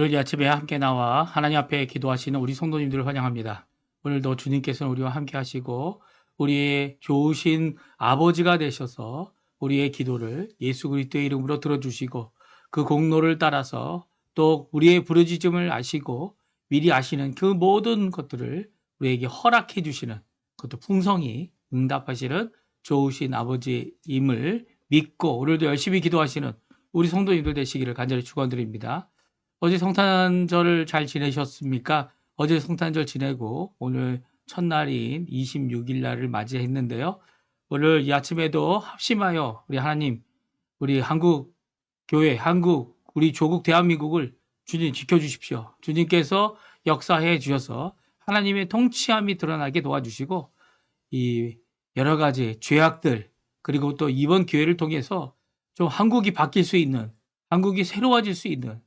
오늘 이 아침에 함께 나와 하나님 앞에 기도하시는 우리 성도님들을 환영합니다. 오늘도 주님께서는 우리와 함께 하시고 우리의 좋으신 아버지가 되셔서 우리의 기도를 예수 그리스도의 이름으로 들어주시고 그 공로를 따라서 또 우리의 부르짖음을 아시고 미리 아시는 그 모든 것들을 우리에게 허락해 주시는, 그것도 풍성히 응답하시는 좋으신 아버지임을 믿고 오늘도 열심히 기도하시는 우리 성도님들 되시기를 간절히 축원드립니다. 어제 성탄절을 잘 지내셨습니까? 어제 성탄절 지내고 오늘 첫날인 26일 날을 맞이했는데요. 오늘 이 아침에도 합심하여 우리 하나님, 우리 한국 교회, 우리 조국 대한민국을 주님 지켜주십시오. 주님께서 역사해 주셔서 하나님의 통치함이 드러나게 도와주시고 이 여러 가지 죄악들, 그리고 또 이번 기회를 통해서 좀 한국이 바뀔 수 있는, 한국이 새로워질 수 있는,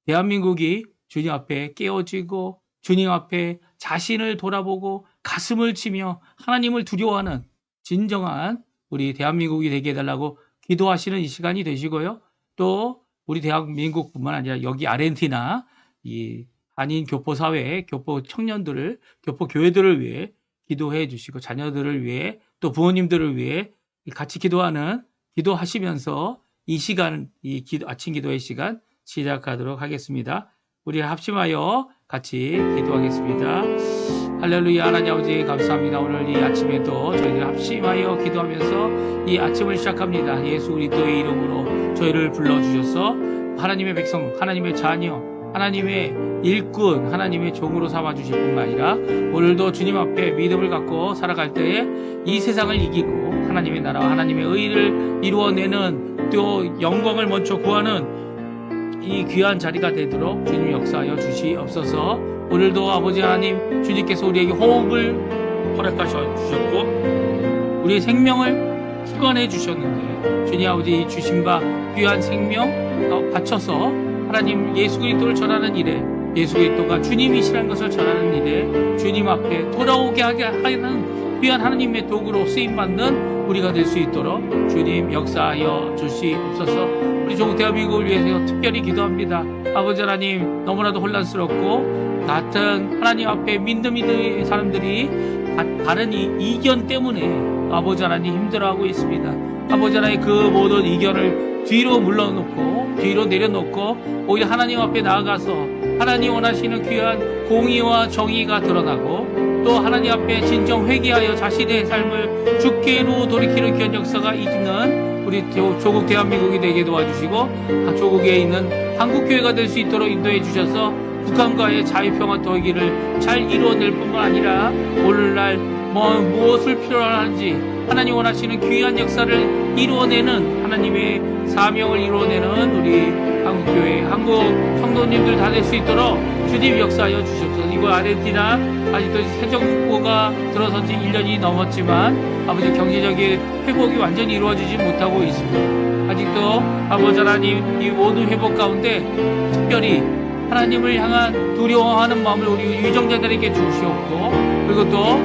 대한민국이 주님 앞에 깨어지고 주님 앞에 자신을 돌아보고 가슴을 치며 하나님을 두려워하는 진정한 우리 대한민국이 되게 해달라고 기도하시는 이 시간이 되시고요. 또 우리 대한민국뿐만 아니라 여기 아르헨티나 이 한인 교포 사회, 교포 청년들을, 교포 교회들을 위해 기도해 주시고 자녀들을 위해 또 부모님들을 위해 같이 기도하시면서 이 시간, 아침 기도의 시간 시작하도록 하겠습니다. 우리 합심하여 같이 기도하겠습니다. 할렐루야. 하나님 아버지 감사합니다. 오늘 이 아침에도 저희들 합심하여 기도하면서 이 아침을 시작합니다. 예수 그리스도의 이름으로 저희를 불러주셔서 하나님의 백성, 하나님의 자녀, 하나님의 일꾼, 하나님의 종으로 삼아주실 뿐만 아니라 오늘도 주님 앞에 믿음을 갖고 살아갈 때에 이 세상을 이기고 하나님의 나라와 하나님의 의를 이루어내는, 또 영광을 먼저 구하는 이 귀한 자리가 되도록 주님 역사하여 주시옵소서. 오늘도 아버지 하나님, 주님께서 우리에게 호흡을 허락하셔 주셨고 우리의 생명을 주관해 주셨는데 주님 아버지 주신 바 귀한 생명 바쳐서 하나님 예수 그리스도를 전하는 일에, 예수 그리스도가 주님이시라는 것을 전하는 일에 주님 앞에 돌아오게 하게 하는 귀한 하나님의 도구로 쓰임받는 우리가 될 수 있도록 주님 역사하여 주시옵소서. 우리 조국 대한민국을 위해서 특별히 기도합니다. 아버지 하나님, 너무나도 혼란스럽고 같은 하나님 앞에 믿는 사람들이 다른 이견 때문에 아버지 하나님 힘들어하고 있습니다. 아버지 하나님, 그 모든 이견을 뒤로 물러놓고 뒤로 내려놓고 오히려 하나님 앞에 나아가서 하나님 원하시는 귀한 공의와 정의가 드러나고 또 하나님 앞에 진정 회개하여 자신의 삶을 주께로 돌이키는 귀한 역사가 있는 우리 조국 대한민국이 되게 도와주시고 조국에 있는 한국교회가 될 수 있도록 인도해 주셔서 북한과의 자유평화 통일을 잘 이루어낼 뿐만 아니라 오늘날 무엇을 필요로 하는지 하나님 원하시는 귀한 역사를 이루어내는, 하나님의 사명을 이루어내는 우리 한국교회, 한국 성도님들 다 될 수 있도록 주님 역사하여 주시옵소서. 이거 아르헨티나 아직도 새정부가 들어선 지 1년이 넘었지만 아버지 경제적인 회복이 완전히 이루어지지 못하고 있습니다. 아직도 아버지 하나님, 이 모든 회복 가운데 특별히 하나님을 향한 두려워하는 마음을 우리 유정자들에게 주시옵고, 그리고 또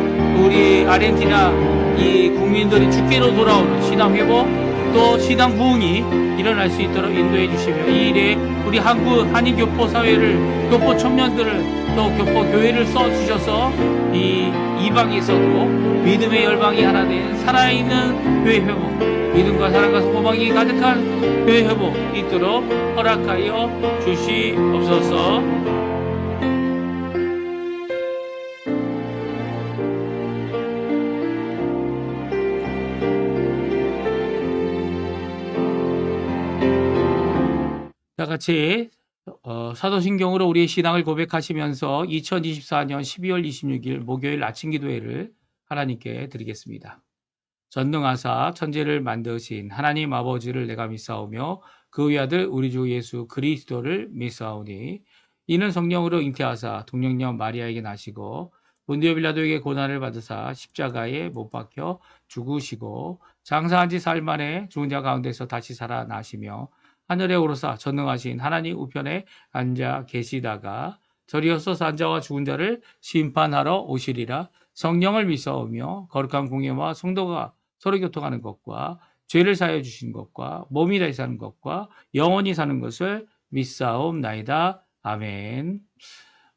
우리 아르헨티나 이 국민들이 주께로 돌아오는 신앙 회복, 또 신앙 부흥이 일어날 수 있도록 인도해 주시며 이 일에 우리 한인 교포 사회를, 교포 청년들을, 또 교포 교회를 써 주셔서 이 이방에서도 믿음의 열방이 하나 된 살아있는 교회 회복, 믿음과 사랑과 소망이 가득한 교회 회복 있도록 허락하여 주시옵소서. 다 같이 사도신경으로 우리의 신앙을 고백하시면서 2024년 12월 26일 목요일 아침 기도회를 하나님께 드리겠습니다. 전능하사 천지를 만드신 하나님 아버지를 내가 믿사오며 그 외아들 우리 주 예수 그리스도를 믿사오니 이는 성령으로 잉태하사 동정녀 마리아에게 나시고 본디오 빌라도에게 고난을 받으사 십자가에 못 박혀 죽으시고 장사한 지 사흘 만에 죽은 자 가운데서 다시 살아나시며 하늘에 오르사 전능하신 하나님 우편에 앉아 계시다가 저리어서 산 자와 죽은 자를 심판하러 오시리라. 성령을 믿사오며 거룩한 공예와 성도가 서로 교통하는 것과 죄를 사하여 주신 것과 몸이 다시 사는 것과 영원히 사는 것을 믿사옵나이다. 아멘.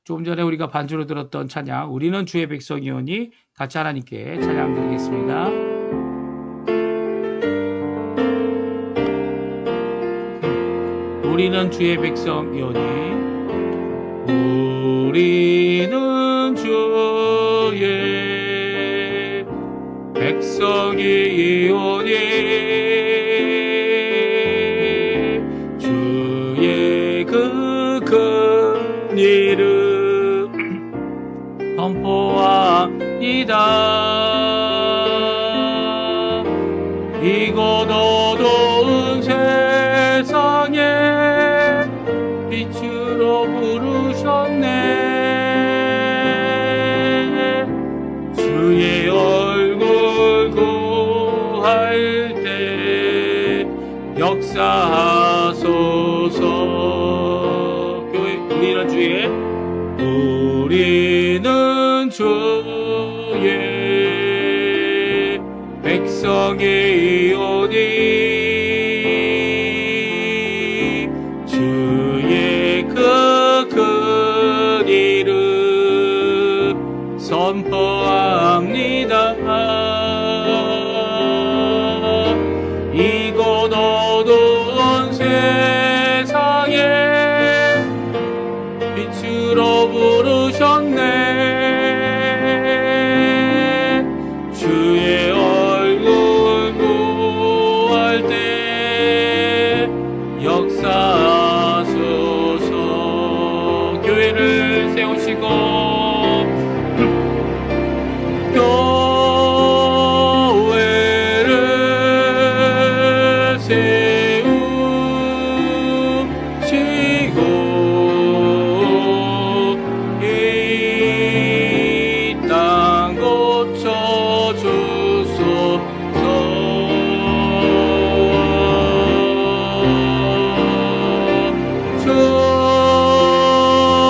조금 전에 우리가 반주로 들었던 찬양, 우리는 주의 백성이오니, 같이 하나님께 찬양 드리겠습니다. 우리는 주의 백성이오니, 우리는 주의 백성이오니, 주의 그 큰 이름 선포합니다. 이곳 어두운 세상에 빛으로 부르셨네. 주의 얼굴 구할 때 역사하소서. 우리는 주의 백성이오니, 주의 그 큰 이름 선포합니다. 이곳 어두운 세상에 빛으로 부르셨네. 주의 얼굴 구할 때 역사하소서. 교회를 세우시고 교회를 세우시고 이 땅 고쳐주소서.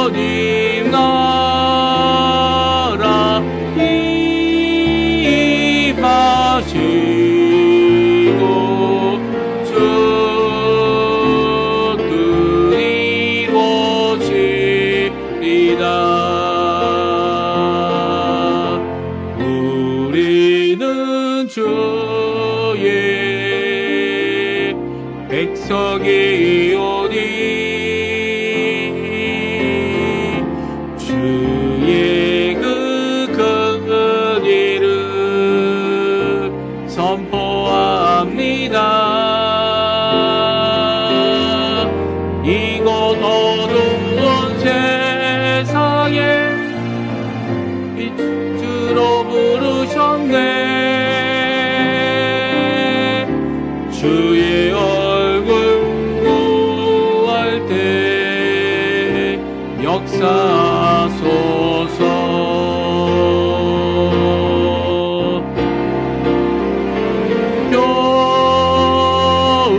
주님 나라 임하시고 주 뜻 이루어지리다. 우리는 주의 백성이오니, 주의 그 큰 이름 선포합니다. 이곳 어두운 세상에 빛으로 부르셨네. 주의 얼굴 구할 때 역사하소서.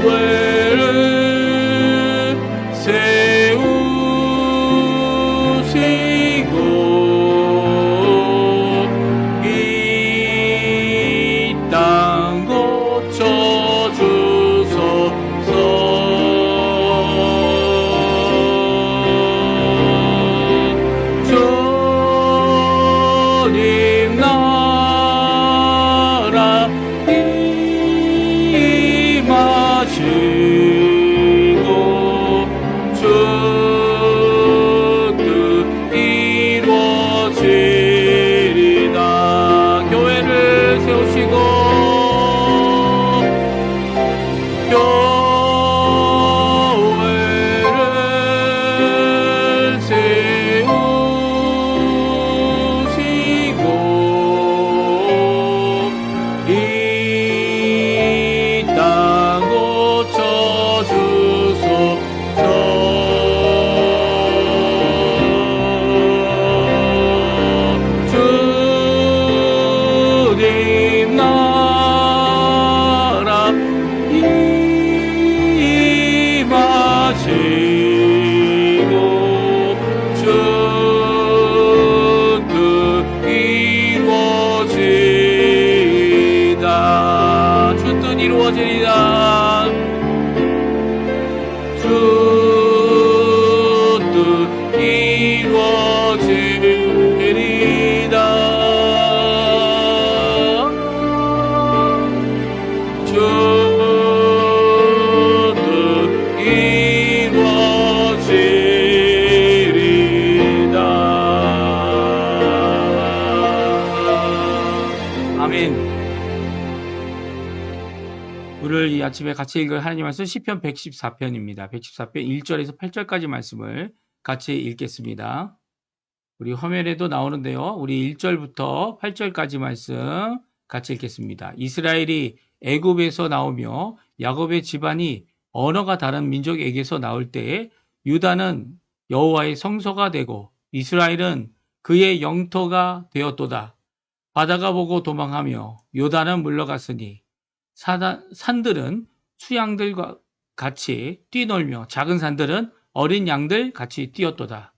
교회를 세우시고 이 땅 고쳐주소서. 주님 나라 임하시고 주 뜻 이루어지리다. 교회를 세우시고 교회를 세우시고 이 땅 고쳐주소서. 주님 나라 임하시고 주 뜻 이루어지리다. 주 뜻 이루어지리다. 주 뜻 오늘 이 아침에 같이 읽을 하나님 말씀 시편 114편입니다. 114편 1절에서 8절까지 말씀을 같이 읽겠습니다. 우리 화면에도 나오는데요. 우리 1절부터 8절까지 말씀 같이 읽겠습니다. 이스라엘이 애굽에서 나오며 야곱의 집안이 언어가 다른 민족에게서 나올 때에 유다는 여호와의 성소가 되고 이스라엘은 그의 영토가 되었도다. 바다가 보고 도망하며 요단은 물러갔으니 산들은 수양들과 같이 뛰놀며 작은 산들은 어린 양들 같이 뛰었도다.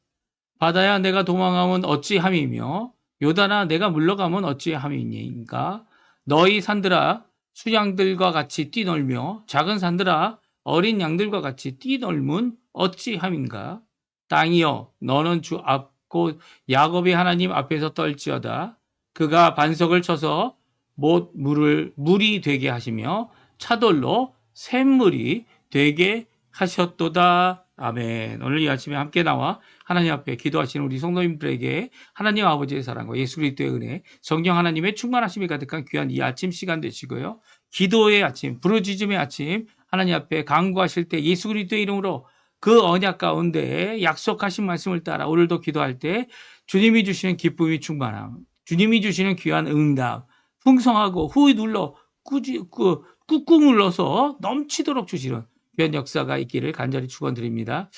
바다야 내가 도망하면 어찌함이며 요단아 내가 물러가면 어찌함이니까. 너희 산들아 수양들과 같이 뛰놀며 작은 산들아 어린 양들과 같이 뛰놀면 어찌함인가. 땅이여 너는 주 앞 곧 야곱의 하나님 앞에서 떨지어다. 그가 반석을 쳐서 못 물이 되게 하시며 차돌로 샘물이 되게 하셨도다. 아멘. 오늘 이 아침에 함께 나와 하나님 앞에 기도하시는 우리 성도님들에게 하나님 아버지의 사랑과 예수 그리스도의 은혜, 성령 하나님의 충만하심이 가득한 귀한 이 아침 시간 되시고요. 기도의 아침, 부르짖음의 아침, 하나님 앞에 간구하실 때 예수 그리스도의 이름으로 그 언약 가운데 약속하신 말씀을 따라 오늘도 기도할 때 주님이 주시는 기쁨이 충만함, 주님이 주시는 귀한 응답, 풍성하고 후이 눌러 꾹꾹 눌러서 넘치도록 주시는 귀한 역사가 있기를 간절히 축원드립니다.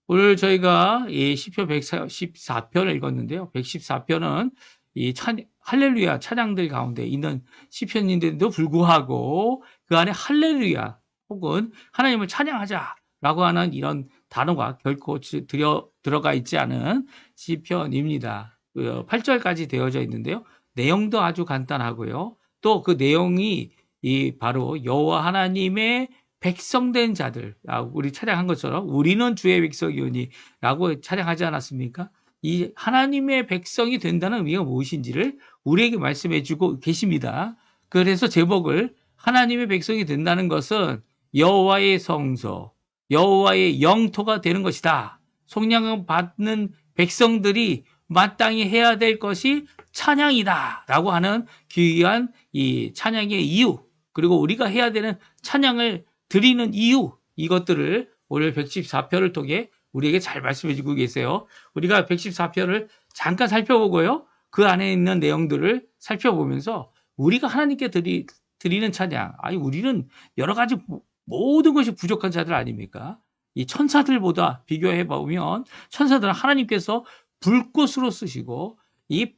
오늘 저희가 이 시편 114편을 읽었는데요. 114편은 이 할렐루야 찬양들 가운데 있는 시편인데도 불구하고 그 안에 할렐루야 혹은 하나님을 찬양하자라고 하는 이런 단어가 결코 들어가 있지 않은 시편입니다. 8절까지 되어져 있는데요. 내용도 아주 간단하고요. 또 그 내용이 바로 여호와 하나님의 백성된 자들, 우리 찬양한 것처럼 우리는 주의 백성이오니 라고 찬양하지 않았습니까? 이 하나님의 백성이 된다는 의미가 무엇인지를 우리에게 말씀해 주고 계십니다. 그래서 제목을 하나님의 백성이 된다는 것은 여호와의 성소, 여호와의 영토가 되는 것이다. 속량을 받는 백성들이 마땅히 해야 될 것이 찬양이다 라고 하는 귀한 이 찬양의 이유, 그리고 우리가 해야 되는 찬양을 드리는 이유, 이것들을 오늘 114편을 통해 우리에게 잘 말씀해 주고 계세요. 우리가 114편을 잠깐 살펴보고요. 그 안에 있는 내용들을 살펴보면서 우리가 하나님께 드리는 찬양, 아니 우리는 여러 가지 모든 것이 부족한 자들 아닙니까? 이 천사들보다 비교해 보면 천사들은 하나님께서 불꽃으로 쓰시고 이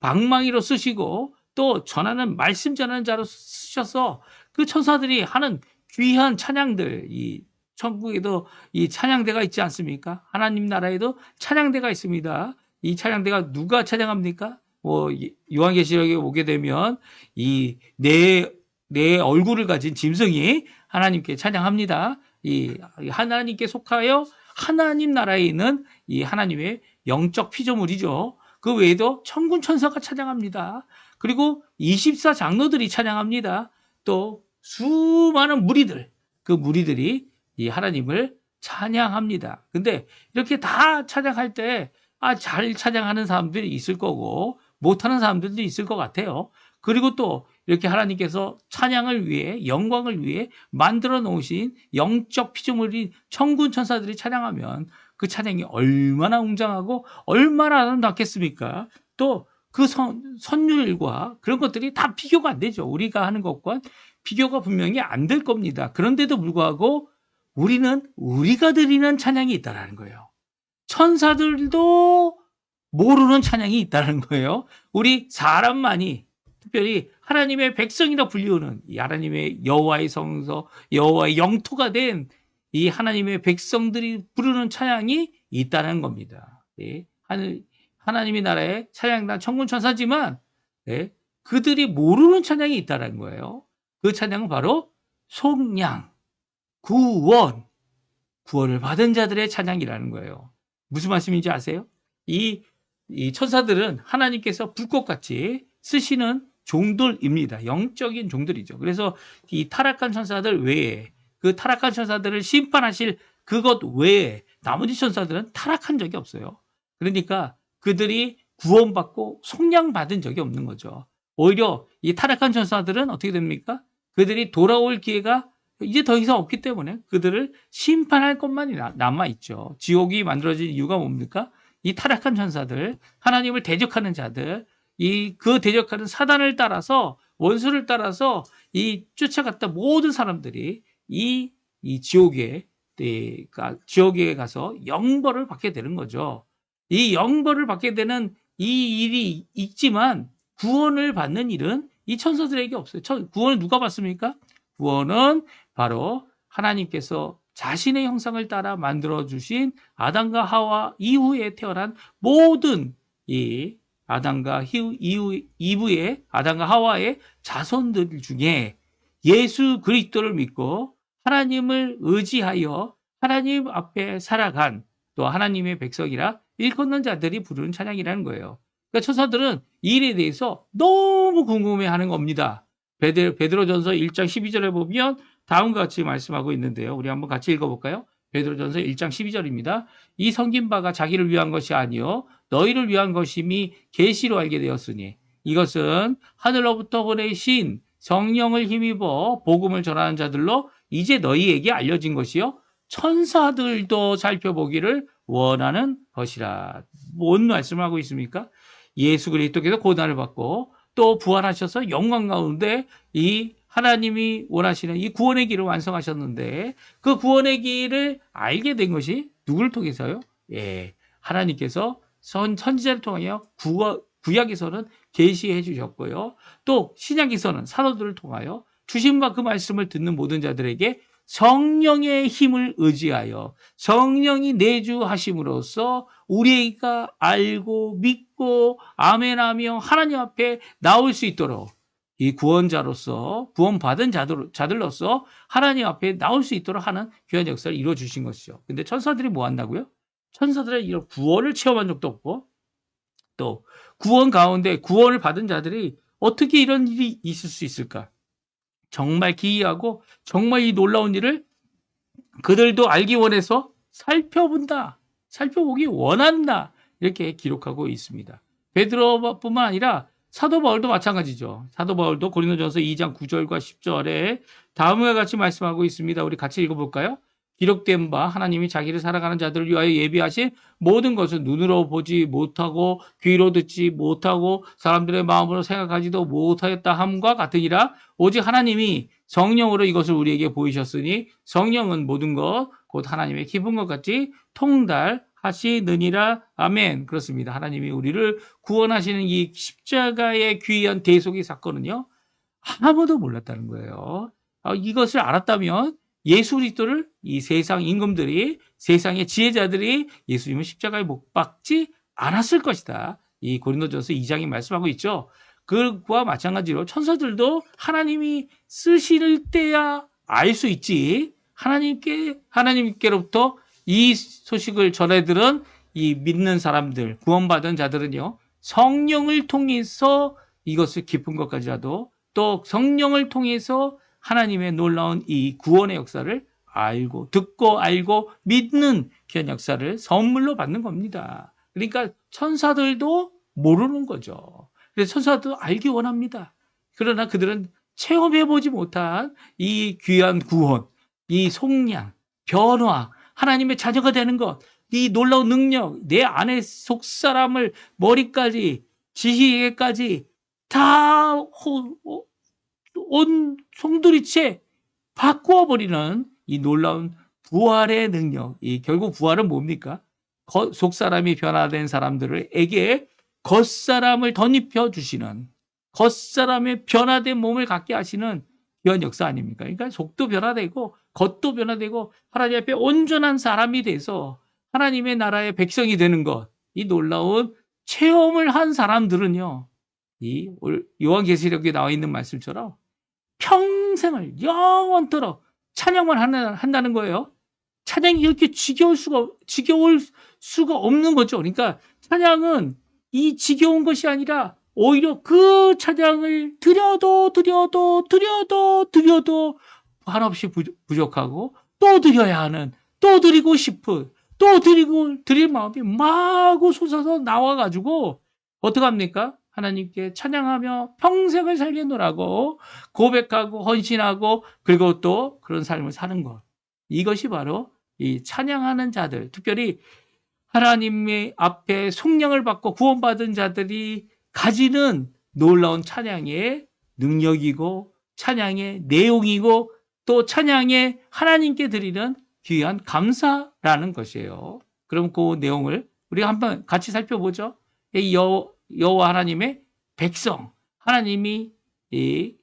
방망이로 쓰시고 또 전하는 말씀 전하는 자로 쓰셔서 그 천사들이 하는 귀한 찬양들, 이 천국에도 이 찬양대가 있지 않습니까? 하나님 나라에도 찬양대가 있습니다. 이 찬양대가 누가 찬양합니까? 요한계시록에 오게 되면 이 내 얼굴을 가진 짐승이 하나님께 찬양합니다. 이 하나님께 속하여 하나님 나라에 있는 이 하나님의 영적 피조물이죠. 그 외에도 천군 천사가 찬양합니다. 그리고 24장로들이 찬양합니다. 또 수많은 무리들, 그 무리들이 이 하나님을 찬양합니다. 근데 이렇게 다 찬양할 때, 잘 찬양하는 사람들이 있을 거고, 못하는 사람들도 있을 것 같아요. 그리고 또 이렇게 하나님께서 찬양을 위해, 영광을 위해 만들어 놓으신 영적 피조물인 천군 천사들이 찬양하면 그 찬양이 얼마나 웅장하고 얼마나 아름답겠습니까? 또 그 선율과 그런 것들이 다 비교가 안 되죠. 우리가 하는 것과 비교가 분명히 안 될 겁니다. 그런데도 불구하고 우리는 우리가 드리는 찬양이 있다는 거예요. 천사들도 모르는 찬양이 있다는 거예요. 우리 사람만이 특별히 하나님의 백성이라 불리우는 이 하나님의 여호와의 성소, 여호와의 영토가 된 이 하나님의 백성들이 부르는 찬양이 있다는 겁니다. 예, 하나님의 나라의 찬양단 천군 천사지만 예, 그들이 모르는 찬양이 있다는 거예요. 그 찬양은 바로 속량, 구원을 받은 자들의 찬양이라는 거예요. 무슨 말씀인지 아세요? 이 천사들은 하나님께서 불꽃같이 쓰시는 종들입니다. 영적인 종들이죠. 그래서 이 타락한 천사들 외에 그 타락한 천사들을 심판하실 그것 외에 나머지 천사들은 타락한 적이 없어요. 그러니까 그들이 구원받고 속량받은 적이 없는 거죠. 오히려 이 타락한 천사들은 어떻게 됩니까? 그들이 돌아올 기회가 이제 더 이상 없기 때문에 그들을 심판할 것만이 남아있죠. 지옥이 만들어진 이유가 뭡니까? 이 타락한 천사들, 하나님을 대적하는 자들, 그 대적하는 사단을 따라서, 원수를 따라서 이 쫓아갔던 모든 사람들이 이 지옥에, 지옥에 가서 영벌을 받게 되는 거죠. 이 영벌을 받게 되는 이 일이 있지만 구원을 받는 일은 이 천사들에게 없어요. 구원을 누가 받습니까? 구원은 바로 하나님께서 자신의 형상을 따라 만들어주신 아담과 하와 이후에 태어난 모든 이 아담과 이후의 아담과 하와의 자손들 중에 예수 그리스도를 믿고 하나님을 의지하여 하나님 앞에 살아간 또 하나님의 백성이라 일컫는 자들이 부르는 찬양이라는 거예요. 그러니까 천사들은 이 일에 대해서 너무 궁금해하는 겁니다. 베드로전서 1장 12절에 보면 다음과 같이 말씀하고 있는데요. 우리 한번 같이 읽어볼까요? 베드로전서 1장 12절입니다. 이 섬긴 바가 자기를 위한 것이 아니요 너희를 위한 것임이 계시로 알게 되었으니 이것은 하늘로부터 보내신 성령을 힘입어 복음을 전하는 자들로 이제 너희에게 알려진 것이요 천사들도 살펴보기를 원하는 것이라. 뭔 말씀을 하고 있습니까? 예수 그리스도께서 고난을 받고 또 부활하셔서 영광 가운데 이 하나님이 원하시는 이 구원의 길을 완성하셨는데 그 구원의 길을 알게 된 것이 누구를 통해서요? 예, 하나님께서 선지자를 통하여 구약에서는 계시해 주셨고요. 또 신약에서는 사도들을 통하여 주신 바 그 말씀을 듣는 모든 자들에게 성령의 힘을 의지하여 성령이 내주하심으로써 우리가 알고 믿고 아멘하며 하나님 앞에 나올 수 있도록 이 구원자로서 구원받은 자들로서 하나님 앞에 나올 수 있도록 하는 귀한 역사를 이루어 주신 것이죠. 근데 천사들이 뭐 한다고요? 천사들은 이런 구원을 체험한 적도 없고 또 구원 가운데 구원을 받은 자들이 어떻게 이런 일이 있을 수 있을까? 정말 기이하고 정말 이 놀라운 일을 그들도 알기 원해서 살펴본다. 살펴보기 원한다. 이렇게 기록하고 있습니다. 베드로뿐만 아니라 사도 바울도 마찬가지죠. 사도 바울도 고린도전서 2장 9절과 10절에 다음과 같이 말씀하고 있습니다. 우리 같이 읽어볼까요? 기록된 바 하나님이 자기를 사랑하는 자들을 위하여 예비하신 모든 것은 눈으로 보지 못하고 귀로 듣지 못하고 사람들의 마음으로 생각하지도 못하였다 함과 같으니라. 오직 하나님이 성령으로 이것을 우리에게 보이셨으니 성령은 모든 것 곧 하나님의 기쁜 것 같이 통달하시느니라. 아멘. 그렇습니다. 하나님이 우리를 구원하시는 이 십자가의 귀한 대속의 사건은요 아무도 몰랐다는 거예요. 이것을 알았다면 예수 그리스도를 이 세상 임금들이 세상의 지혜자들이 예수님을 십자가에 못 박지 않았을 것이다. 이 고린도전서 2장이 말씀하고 있죠. 그와 마찬가지로 천사들도 하나님이 쓰실 때야 알 수 있지. 하나님께로부터 이 소식을 전해들은 이 믿는 사람들, 구원받은 자들은요, 성령을 통해서 이것을 깊은 것까지라도 또 성령을 통해서 하나님의 놀라운 이 구원의 역사를 알고 듣고 알고 믿는 귀한 역사를 선물로 받는 겁니다. 그러니까 천사들도 모르는 거죠. 그래서 천사도 알기 원합니다. 그러나 그들은 체험해보지 못한 이 귀한 구원, 이 속량, 변화, 하나님의 자녀가 되는 것, 이 놀라운 능력, 내 안에 속사람을 머리까지 지식에까지 다 온 송두리째 바꾸어버리는 이 놀라운 부활의 능력. 결국 부활은 뭡니까? 속사람이 변화된 사람들에게 겉사람을 덧입혀 주시는, 겉사람의 변화된 몸을 갖게 하시는 귀한 역사 아닙니까? 그러니까 속도 변화되고 겉도 변화되고 하나님 앞에 온전한 사람이 돼서 하나님의 나라의 백성이 되는 것, 이 놀라운 체험을 한 사람들은요, 이 요한계시록에 나와 있는 말씀처럼 평생을 영원토록 찬양만 한다는 거예요. 찬양이 이렇게 지겨울 수가 없는 거죠. 그러니까 찬양은 이 지겨운 것이 아니라 오히려 그 찬양을 드려도 한없이 부족하고 또 드려야 하는, 또 드리고 싶은, 또 드릴 마음이 마구 솟아서 나와가지고 어떡합니까? 하나님께 찬양하며 평생을 살겠노라고 고백하고 헌신하고 그리고 또 그런 삶을 사는 것. 이것이 바로 이 찬양하는 자들, 특별히 하나님의 앞에 속량을 받고 구원받은 자들이 가지는 놀라운 찬양의 능력이고 찬양의 내용이고 또 찬양의 하나님께 드리는 귀한 감사라는 것이에요. 그럼 그 내용을 우리가 한번 같이 살펴보죠. 여호와 하나님의 백성, 하나님이 이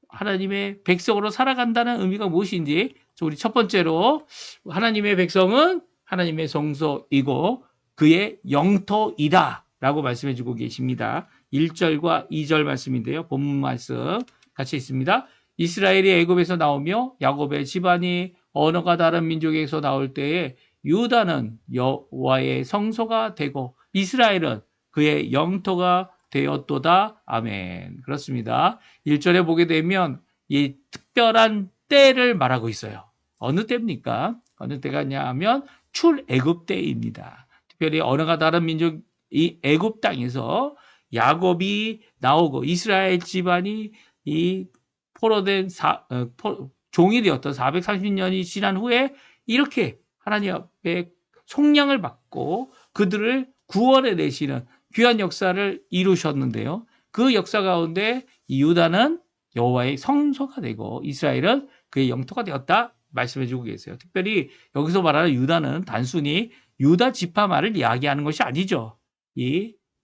하나님의 백성으로 살아간다는 의미가 무엇인지 우리 첫 번째로 하나님의 백성은 하나님의 성소이고 그의 영토이다 라고 말씀해 주고 계십니다. 1절과 2절 말씀인데요. 본문 말씀 같이 있습니다. 이스라엘이 애굽에서 나오며 야곱의 집안이 언어가 다른 민족에서 나올 때에 유다는 여호와의 성소가 되고 이스라엘은 그의 영토가 되었도다. 아멘. 그렇습니다. 1절에 보게 되면 이 특별한 때를 말하고 있어요. 어느 때입니까? 어느 때가냐 하면 출애굽 때입니다. 특별히 언어가 다른 민족 이 애굽 땅에서 야곱이 나오고 이스라엘 집안이 이 포로된 종이 되었던 430년이 지난 후에 이렇게 하나님 앞에 속량을 받고 그들을 구원해 내시는 귀한 역사를 이루셨는데요. 그 역사 가운데 유다는 여호와의 성소가 되고 이스라엘은 그의 영토가 되었다 말씀해 주고 계세요. 특별히 여기서 말하는 유다는 단순히 유다 지파만을 이야기하는 것이 아니죠.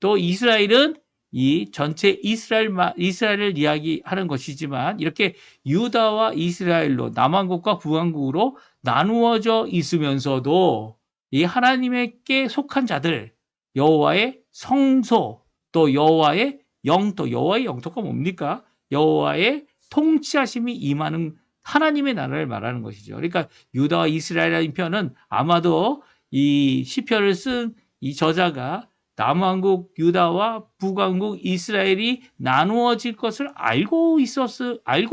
또 이스라엘은 이 전체 이스라엘을 이야기하는 것이지만 이렇게 유다와 이스라엘로 남왕국과 북왕국으로 나누어져 있으면서도 이 하나님께 속한 자들 여호와의 성소 또 여호와의 영토 여호와의 영토가 뭡니까? 여호와의 통치하심이 임하는 하나님의 나라를 말하는 것이죠. 그러니까 유다와 이스라엘이라는 편은 아마도 이 시편을 쓴 이 저자가 남왕국 유다와 북왕국 이스라엘이 나누어질 것을 알고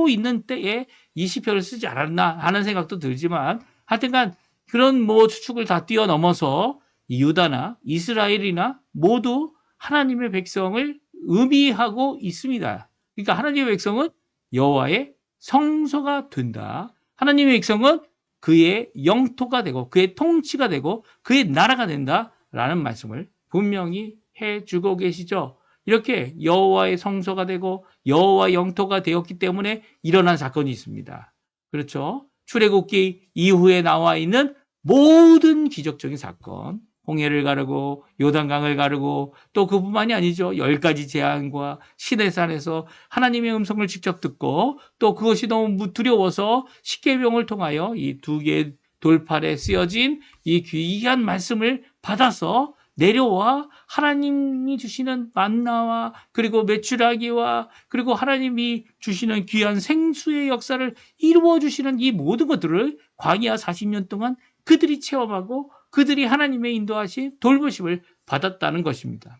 있는 때에 이 시편을 쓰지 않았나 하는 생각도 들지만 하여튼간 그런 추측을 다 뛰어넘어서 유다나 이스라엘이나 모두 하나님의 백성을 의미하고 있습니다. 그러니까 하나님의 백성은 여호와의 성소가 된다. 하나님의 백성은 그의 영토가 되고 그의 통치가 되고 그의 나라가 된다라는 말씀을 분명히 해주고 계시죠. 이렇게 여호와의 성소가 되고 여호와의 영토가 되었기 때문에 일어난 사건이 있습니다. 그렇죠? 출애굽기 이후에 나와 있는 모든 기적적인 사건, 홍해를 가르고 요단강을 가르고 또 그뿐만이 아니죠. 10가지 재앙과 시내산에서 하나님의 음성을 직접 듣고 또 그것이 너무 두려워서 십계명을 통하여 이 2개의 돌팔에 쓰여진 이 귀한 말씀을 받아서 내려와 하나님이 주시는 만나와 그리고 메추라기와 그리고 하나님이 주시는 귀한 생수의 역사를 이루어 주시는 이 모든 것들을 광야 40년 동안 그들이 체험하고 그들이 하나님의 인도하신 돌보심을 받았다는 것입니다.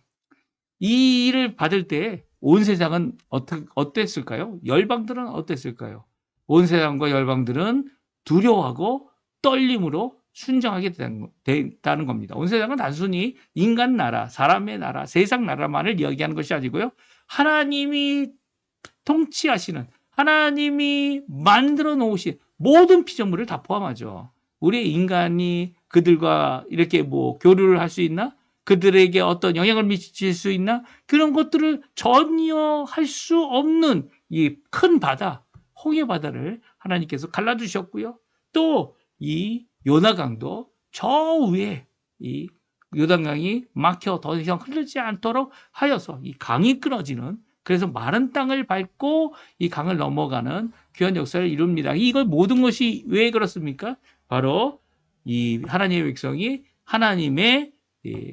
이 일을 받을 때 온 세상은 어땠을까요? 열방들은 어땠을까요? 온 세상과 열방들은 두려워하고 떨림으로 순종하게 됐다는 겁니다. 온 세상은 단순히 인간 나라, 사람의 나라, 세상 나라만을 이야기하는 것이 아니고요. 하나님이 통치하시는, 하나님이 만들어 놓으신 모든 피조물을 다 포함하죠. 우리 인간이 그들과 이렇게 교류를 할 수 있나? 그들에게 어떤 영향을 미칠 수 있나? 그런 것들을 전혀 할 수 없는 이 큰 바다, 홍해 바다를 하나님께서 갈라주셨고요. 또 이 요나강도 저 위에 이 요단강이 막혀 더 이상 흐르지 않도록 하여서 이 강이 끊어지는 그래서 마른 땅을 밟고 이 강을 넘어가는 귀한 역사를 이룹니다. 이걸 모든 것이 왜 그렇습니까? 바로 이 하나님의 백성이 하나님의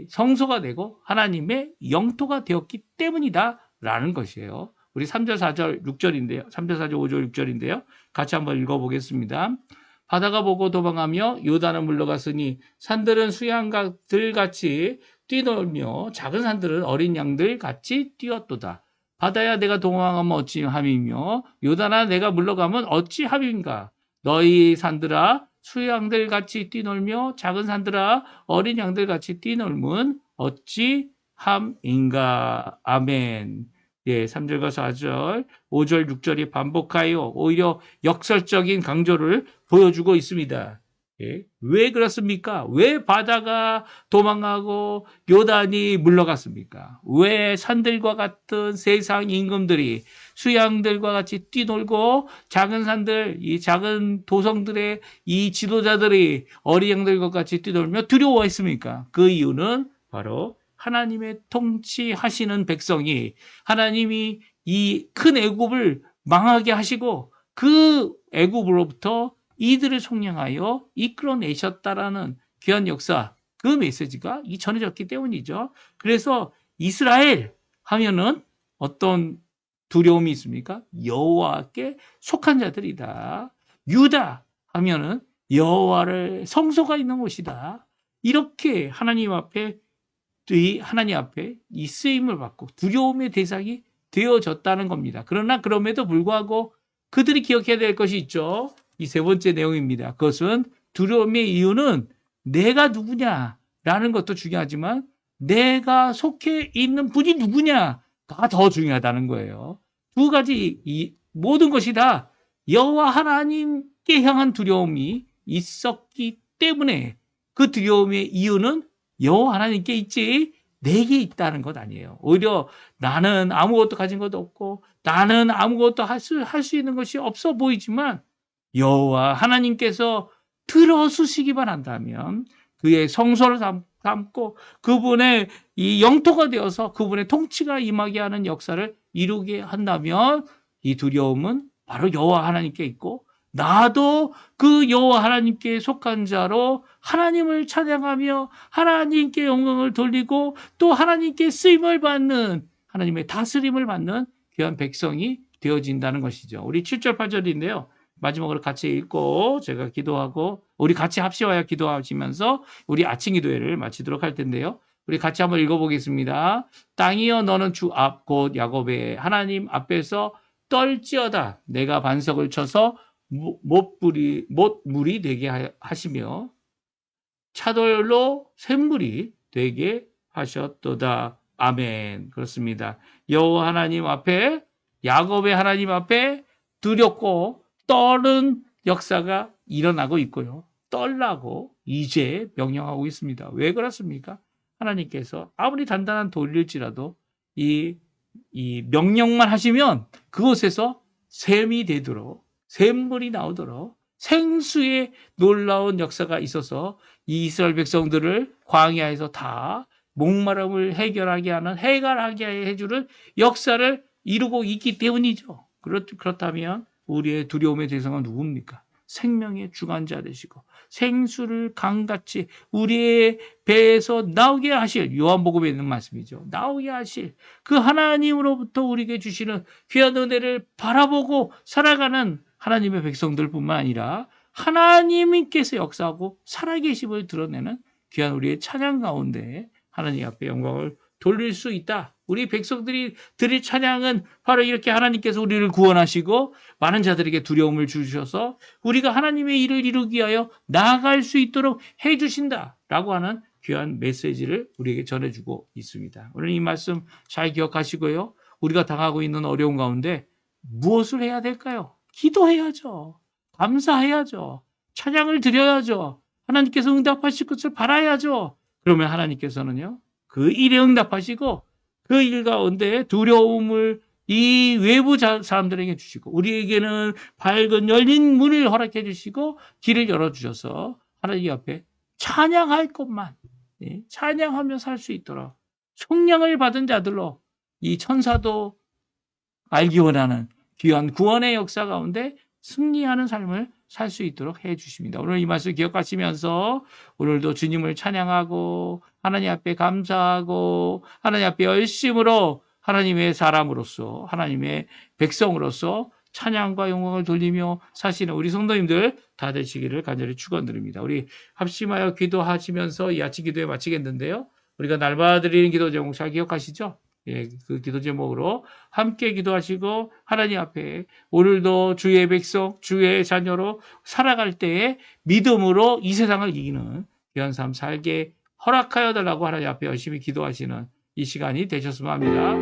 성소가 되고 하나님의 영토가 되었기 때문이다라는 것이에요. 우리 3절, 4절, 6절인데요. 3절, 4절, 5절, 6절인데요. 같이 한번 읽어보겠습니다. 바다가 보고 도망하며 요단은 물러갔으니 산들은 수양들 같이 뛰놀며 작은 산들은 어린 양들 같이 뛰었도다. 바다야 내가 도망하면 어찌함이며 요단아 내가 물러가면 어찌함인가. 너희 산들아 수양들 같이 뛰놀며 작은 산들아 어린 양들 같이 뛰놀면 어찌함인가. 아멘. 예, 3절과 4절, 5절, 6절이 반복하여 오히려 역설적인 강조를 보여주고 있습니다. 예, 왜 그렇습니까? 왜 바다가 도망가고 요단이 물러갔습니까? 왜 산들과 같은 세상 임금들이 수양들과 같이 뛰놀고 작은 산들, 이 작은 도성들의 이 지도자들이 어린 양들과 같이 뛰놀며 두려워했습니까? 그 이유는 바로 하나님의 통치하시는 백성이 하나님이 이 큰 애굽을 망하게 하시고 그 애굽으로부터 이들을 속량하여 이끌어내셨다라는 귀한 역사, 그 메시지가 전해졌기 때문이죠. 그래서 이스라엘 하면은 어떤 두려움이 있습니까? 여호와께 속한 자들이다. 유다 하면은 여호와를 성소가 있는 곳이다. 이렇게 하나님 앞에 이 쓰임을 받고 두려움의 대상이 되어졌다는 겁니다. 그러나 그럼에도 불구하고 그들이 기억해야 될 것이 있죠. 이 세 번째 내용입니다. 그것은 두려움의 이유는 내가 누구냐라는 것도 중요하지만 내가 속해 있는 분이 누구냐가 더 중요하다는 거예요. 두 가지 이 모든 것이 다 여호와 하나님께 향한 두려움이 있었기 때문에 그 두려움의 이유는 여호와 하나님께 있지 내게 있다는 것 아니에요. 오히려 나는 아무것도 가진 것도 없고 나는 아무것도 할 수 있는 것이 없어 보이지만 여호와 하나님께서 들어주시기만 한다면 그의 성소를 담고 그분의 이 영토가 되어서 그분의 통치가 임하게 하는 역사를 이루게 한다면 이 두려움은 바로 여호와 하나님께 있고 나도 그 여호와 하나님께 속한 자로 하나님을 찬양하며 하나님께 영광을 돌리고 또 하나님께 쓰임을 받는 하나님의 다스림을 받는 귀한 백성이 되어진다는 것이죠. 우리 7절 8절인데요. 마지막으로 같이 읽고 제가 기도하고 우리 같이 합시와야 기도하시면서 우리 아침 기도회를 마치도록 할 텐데요. 우리 같이 한번 읽어보겠습니다. 땅이여 너는 주 앞 곧 야곱의 하나님 앞에서 떨지어다. 내가 반석을 쳐서 못물이 되게 하시며 차돌로 샘물이 되게 하셨도다. 아멘. 그렇습니다. 여호와 하나님 앞에 야곱의 하나님 앞에 두렵고 떠는 역사가 일어나고 있고요. 떨라고 이제 명령하고 있습니다. 왜 그렇습니까? 하나님께서 아무리 단단한 돌일지라도 이 명령만 하시면 그곳에서 샘이 되도록 샘물이 나오도록 생수의 놀라운 역사가 있어서 이 이스라엘 백성들을 광야에서 다 목마름을 해결하게 해주는 역사를 이루고 있기 때문이죠. 그렇다면 우리의 두려움의 대상은 누굽니까? 생명의 주관자 되시고 생수를 강같이 우리의 배에서 나오게 하실 요한복음에 있는 말씀이죠. 나오게 하실 그 하나님으로부터 우리에게 주시는 귀한 은혜를 바라보고 살아가는 하나님의 백성들뿐만 아니라 하나님께서 역사하고 살아계심을 드러내는 귀한 우리의 찬양 가운데 하나님 앞에 영광을 돌릴 수 있다. 우리 백성들이 드릴 찬양은 바로 이렇게 하나님께서 우리를 구원하시고 많은 자들에게 두려움을 주셔서 우리가 하나님의 일을 이루기 위하여 나아갈 수 있도록 해주신다라고 하는 귀한 메시지를 우리에게 전해주고 있습니다. 오늘 이 말씀 잘 기억하시고요. 우리가 당하고 있는 어려움 가운데 무엇을 해야 될까요? 기도해야죠. 감사해야죠. 찬양을 드려야죠. 하나님께서 응답하실 것을 바라야죠. 그러면 하나님께서는요. 그 일에 응답하시고 그 일 가운데 두려움을 이 외부 사람들에게 주시고 우리에게는 밝은 열린 문을 허락해 주시고 길을 열어주셔서 하나님 앞에 찬양할 것만 찬양하며 살 수 있도록 총량을 받은 자들로 이 천사도 알기 원하는 귀한 구원의 역사 가운데 승리하는 삶을 살 수 있도록 해 주십니다. 오늘 이 말씀 기억하시면서 오늘도 주님을 찬양하고 하나님 앞에 감사하고 하나님 앞에 열심으로 하나님의 사람으로서 하나님의 백성으로서 찬양과 영광을 돌리며 사시는 우리 성도님들 다 되시기를 간절히 축원드립니다. 우리 합심하여 기도하시면서 이 아침 기도에 마치겠는데요. 우리가 날마다 드리는 기도 제목 잘 기억하시죠? 예, 그 기도 제목으로 함께 기도하시고 하나님 앞에 오늘도 주의 백성, 주의 자녀로 살아갈 때에 믿음으로 이 세상을 이기는 귀한 삶 살게 허락하여 달라고 하나님 앞에 열심히 기도하시는 이 시간이 되셨으면 합니다.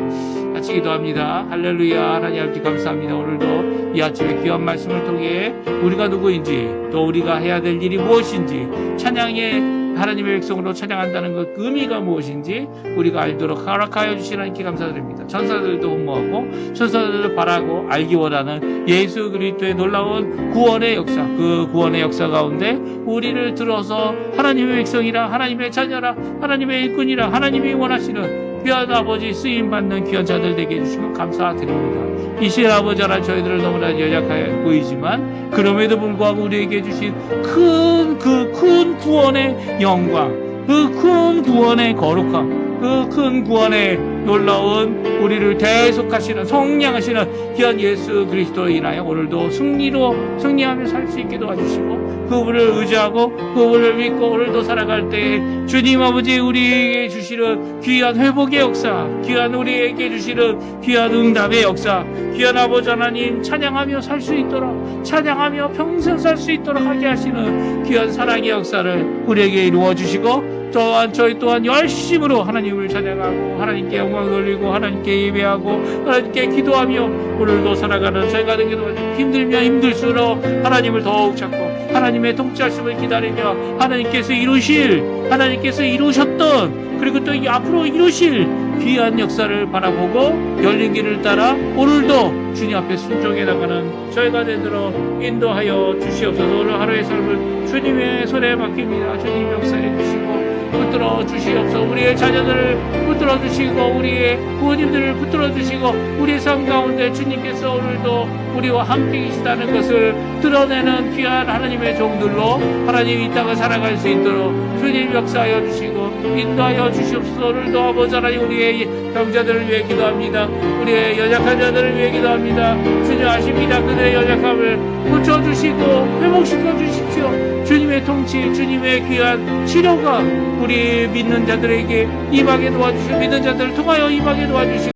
같이 기도합니다. 할렐루야. 하나님 아버지 감사합니다. 오늘도 이 아침에 귀한 말씀을 통해 우리가 누구인지 또 우리가 해야 될 일이 무엇인지 찬양의 하나님의 백성으로 찬양한다는 것 그 의미가 무엇인지 우리가 알도록 허락하여 주신 하나님께 감사드립니다. 천사들도 흠모하고 천사들도 바라고 알기 원하는 예수 그리스도의 놀라운 구원의 역사, 그 구원의 역사 가운데 우리를 들어서 하나님의 백성이라, 하나님의 자녀라, 하나님의 일꾼이라, 하나님이 원하시는 귀한 아버지 쓰임받는 귀한 자들 되게 해주시면 감사드립니다. 이 시간 아버지 하나님 저희들을 너무나 연약해 보이지만 그럼에도 불구하고 우리에게 주신 큰 구원의 영광, 그 큰 구원의 거룩함, 그 큰 구원의 놀라운 우리를 대속하시는 성량하시는 귀한 예수 그리스도로 인하여 오늘도 승리하며 살 수 있게 도와주시고 그분을 의지하고 그분을 믿고 오늘도 살아갈 때 주님 아버지 우리에게 주시는 귀한 회복의 역사, 귀한 우리에게 주시는 귀한 응답의 역사, 귀한 아버지 하나님 찬양하며 살 수 있도록, 찬양하며 평생 살 수 있도록 하게 하시는 귀한 사랑의 역사를 우리에게 이루어 주시고 또한 저희 또한 열심으로 하나님을 찬양하고 하나님께 영광 돌리고 하나님께 예배하고 하나님께 기도하며 오늘도 살아가는 저희가 되게 도와주시고 힘들면 힘들수록 하나님을 더욱 찾고 하나님의 통치하심을 기다리며 하나님께서 이루셨던 그리고 또 앞으로 이루실 귀한 역사를 바라보고 열린 길을 따라 오늘도 주님 앞에 순종해 나가는 저희가 되도록 인도하여 주시옵소서. 오늘 하루의 삶을 주님의 손에 맡깁니다. 주님 역사해 주시고 붙들어 주시옵소서. 우리의 자녀들을 붙들어 주시고 우리의 부모님들을 붙들어 주시고 우리의 삶 가운데 주님께서 오늘도 우리와 함께 계시다는 것을 드러내는 귀한 하나님의 종들로 하나님 이 땅을 살아갈 수 있도록 주님 역사하여 주시고 인도하여 주시옵소서. 오늘도 아버지 하나님 우리의 병자들을 위해 기도합니다. 우리의 연약한 자들을 위해 기도합니다. 주님 아십니다. 그들의 연약함을 고쳐주시고 회복시켜 주십시오. 주님의 통치, 주님의 귀한 치료가 우리 믿는 자들에게 임하게 도와주시고 믿는 자들을 통하여 임하게 도와주시고